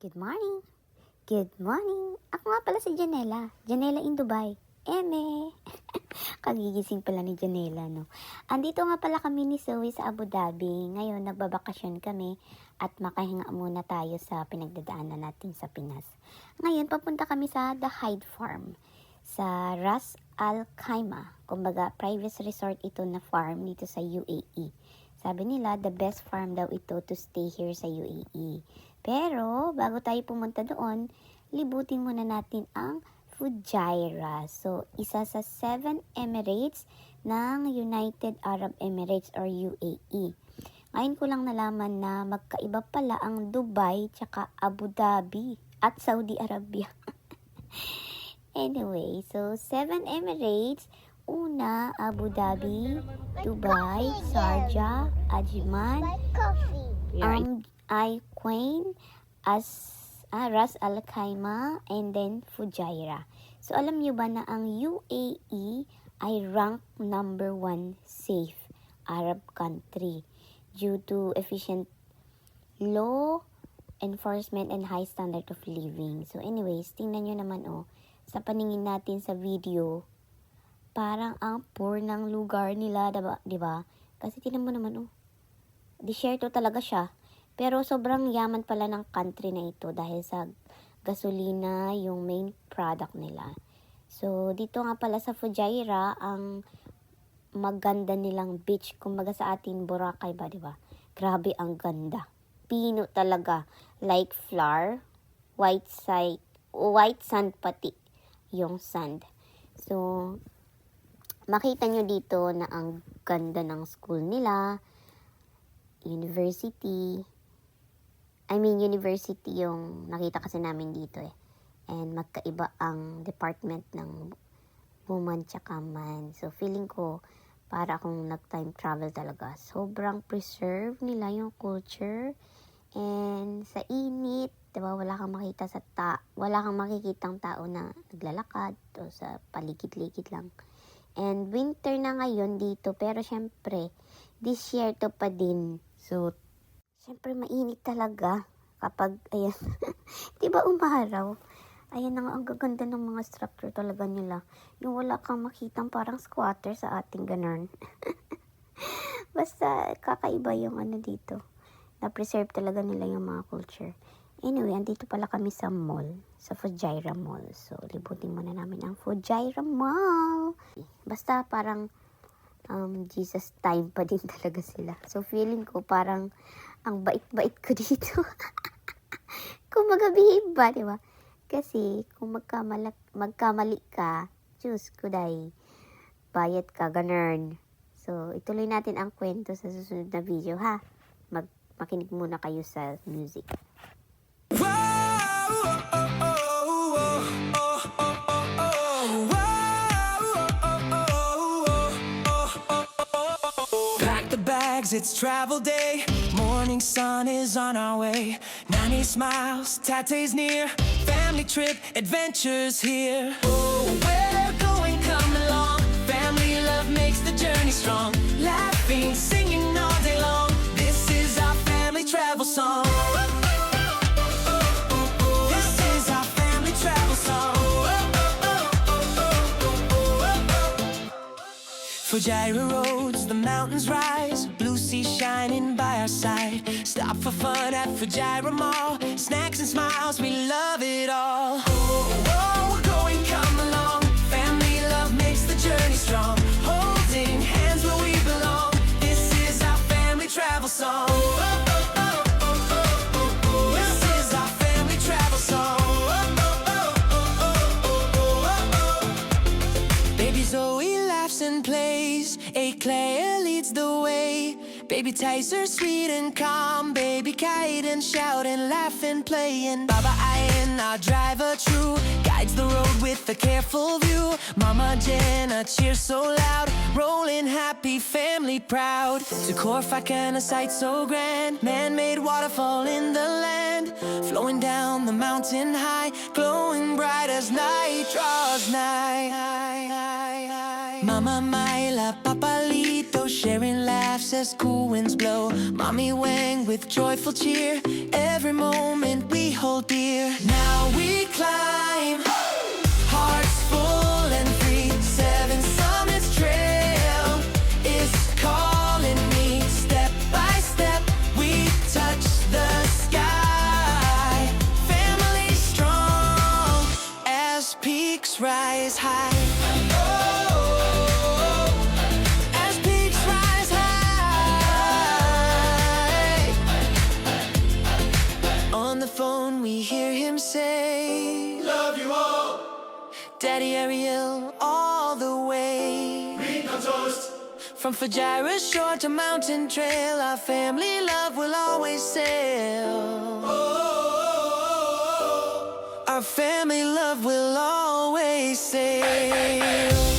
Good morning! Good morning! Ako nga pala si Janela. Janela in Dubai. Eme! Kagigising pala ni Janela, no? Andito nga pala kami ni Zoe sa Abu Dhabi. Ngayon, nagbabakasyon kami at makahinga muna tayo sa pinagdadaanan natin sa Pinas. Ngayon, papunta kami sa The Hyde Farm sa Ras Al Khaimah. Kumbaga, private resort ito na farm dito sa UAE. Sabi nila, the best farm daw ito to stay here sa UAE. Pero, bago tayo pumunta doon, libutin muna natin ang Fujairah. So, isa sa 7 Emirates ng United Arab Emirates or UAE. Ngayon ko lang nalaman na magkaiba pala ang Dubai tsaka Abu Dhabi at Saudi Arabia. Anyway, so 7 Emirates. Una, Abu Dhabi, Dubai, Sharjah, Ajman, Quain, Ras Al Khaimah, and then Fujairah. So, alam niyo ba na ang UAE ay rank number 1 safe Arab country due to efficient law enforcement and high standard of living. So, anyways, tingnan nyo naman, sa paningin natin sa video, parang ang poor ng lugar nila, diba? Kasi tingnan mo naman, desierto talaga siya. Pero sobrang yaman pala ng country na ito dahil sa gasolina yung main product nila. So, dito nga pala sa Fujairah, ang maganda nilang beach. Kumbaga sa atin, Boracay ba, diba? Grabe ang ganda. Pino talaga. Like flour, white sand pati yung sand. So, makita nyo dito na ang ganda ng school nila, university yung nakita kasi namin dito And magkaiba ang department ng woman tsaka man. So, feeling ko, para akong nag-time travel talaga. Sobrang preserve nila yung culture. And sa init, diba, wala kang makikitang tao na naglalakad o sa paligid-ligid lang. And winter na ngayon dito, pero syempre, desierto pa din. So, syempre mainit talaga kapag, ayan, diba umaraw? Ayan na nga, ang gaganda ng mga structure talaga nila. Yung wala kang makitang parang squatter sa ating ganun. Basta, kakaiba yung dito. Na-preserve talaga nila yung mga culture. Anyway, andito pala kami sa mall. Sa Fujairah Mall. So, libutin muna namin ang Fujairah Mall. Basta parang Jesus time pa din talaga sila. So, feeling ko parang ang bait-bait ko dito. Kung magabihib ba, diba? Kasi, kung magkamali ka, Diyos ko day, bayad ka, ganun. So, ituloy natin ang kwento sa susunod na video, ha? Makinig muna kayo sa music. Pack the bags, it's travel day. Morning sun is on our way. Nanny smiles, Tate's near. Family trip, adventures here. Oh, we're going, come along. Family love makes the journey strong. Laughing, singing all day long. This is our family travel song. This is our family travel song. Fujairah roads, the mountains rise. Blue sea shining by our side. Stop for fun at Fujairah Mall. Snacks and smiles, we love it all. Oh, we're going, come along. Family love makes the journey strong. Holding hands where we belong. This is our family travel song. This is our family travel song. Baby Zoe laughs and plays. Claire leads the way. Baby Tyser sweet and calm. Baby Kite and shout and laugh and play. And Baba Ayan, our driver true, guides the road with a careful view. Mama Jenna cheers so loud, rolling happy, family proud. To Corfacan, a sight so grand, man-made waterfall in the land, flowing down the mountain high, glowing bright as night draws nigh. Mama Myla, Papa Lito, sharing laughs as cool winds blow. Mommy Wang with joyful cheer. Every moment we hold dear. Now we climb, hearts full and free. Seven Summits Trail is calling me. Step by step, we touch the sky. Family strong as peaks rise high. As peaks rise high. On the phone we hear him say, Love you all. Daddy Ariel all the way. Green on toast. From Fujairah shore to mountain trail, our family love will always sail. Our family love will always sail.